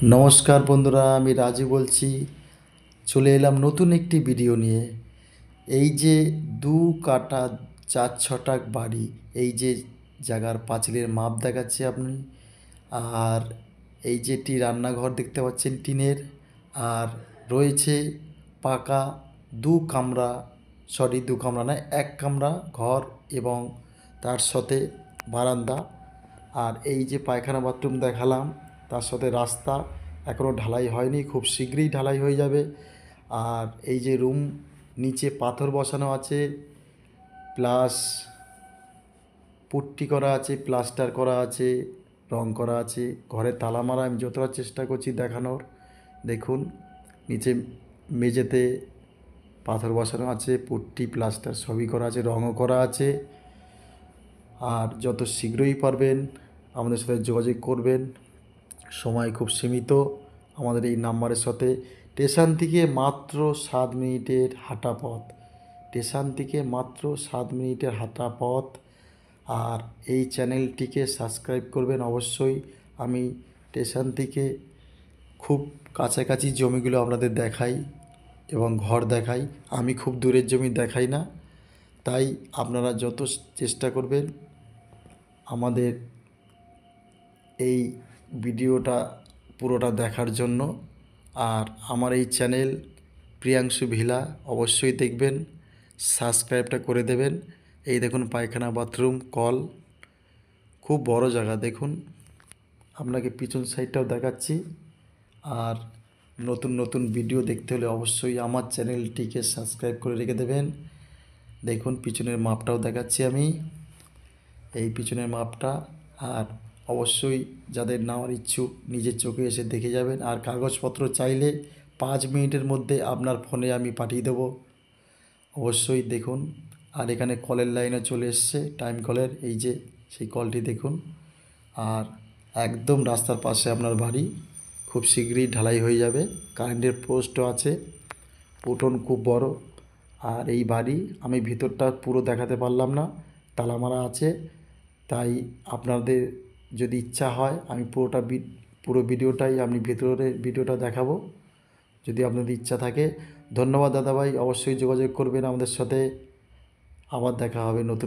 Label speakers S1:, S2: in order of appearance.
S1: নমস্কার বন্ধুরা, আমি রাজু বলছি। চলে এলাম নতুন একটি ভিডিও নিয়ে। এই যে দু কাটা 4 ছটাক বাড়ি, এই যে জায়গার পাঁচিলের মাপ দেখাচ্ছি আপনি। আর এই যেটি রান্নাঘর দেখতে পাচ্ছেন টিনের। আর রয়েছে পাকা দু কামরা, সরি দু কামরা নয়, এক কামরা ঘর এবং তার সাথে বারান্দা। আর এই যে পায়খানা বাথরুম দেখালাম, তার সাথে রাস্তা এখনও ঢালাই হয়নি, খুব শীঘ্রই ঢালাই হয়ে যাবে। আর এই যে রুম, নিচে পাথর বসানো আছে, প্লাস পুট্টি করা আছে, প্লাস্টার করা আছে, রং করা আছে। ঘরে তালা মারা, আমি যতটা চেষ্টা করছি দেখানোর। দেখুন, নিচে মেঝেতে পাথর বসানো আছে, পুট্টি প্লাস্টার সবই করা আছে, রঙও করা আছে। আর যত শীঘ্রই পারবেন আমাদের সাথে যোগাযোগ করবেন। সময় খুব সীমিত। আমাদের এই নাম্বারের সাথে স্টেশন থেকে মাত্র 7 মিনিটের হাঁটা পথ, স্টেশন থেকে মাত্র 7 মিনিটের হাঁটা পথ। আর এই চ্যানেলটিকে সাবস্ক্রাইব করবেন অবশ্যই। আমি স্টেশন থেকে খুব কাছাকাছি জমিগুলো আপনাদের দেখাই এবং ঘর দেখাই। আমি খুব দূরের জমি দেখাই না। তাই আপনারা যত চেষ্টা করবেন আমাদের এই ভিডিওটা পুরোটা দেখার জন্য। আর আমার এই চ্যানেল প্রিয়াংশু ভিলা অবশ্যই দেখবেন, সাবস্ক্রাইবটা করে দেবেন। এই দেখুন পায়খানা, বাথরুম, কল, খুব বড় জায়গা। দেখুন, আপনাকে পিছন সাইডটাও দেখাচ্ছি। আর নতুন নতুন ভিডিও দেখতে হলে অবশ্যই আমার চ্যানেলটিকে সাবস্ক্রাইব করে রেখে দেবেন। দেখুন পিছনের মাপটাও দেখাচ্ছি আমি, এই পিছনের মাপটা। আর অবশ্যই যাদের নেওয়ার ইচ্ছুক নিজের চোখে এসে দেখে যাবেন। আর কাগজপত্র চাইলে 5 মিনিটের মধ্যে আপনার ফোনে আমি পাঠিয়ে দেবো। অবশ্যই দেখুন। আর এখানে কলের লাইনে চলে এসছে, টাইম কলের, এই যে সেই কলটি দেখুন। আর একদম রাস্তার পাশে আপনার বাড়ি, খুব শীঘ্রই ঢালাই হয়ে যাবে। কারেন্টের পোস্টও আছে, উঠোন খুব বড়। আর এই বাড়ি আমি ভিতরটা পুরো দেখাতে পারলাম না, তালা মারা আছে। তাই আপনাদের যদি ইচ্ছা হয় আমি পুরো ভিডিওটাই আমি ভেতরের ভিডিওটা দেখাবো, যদি আপনাদের ইচ্ছা থাকে। ধন্যবাদ দাদাভাই, অবশ্যই যোগাযোগ করবেন আমাদের সাথে। আবার দেখা হবে নতুন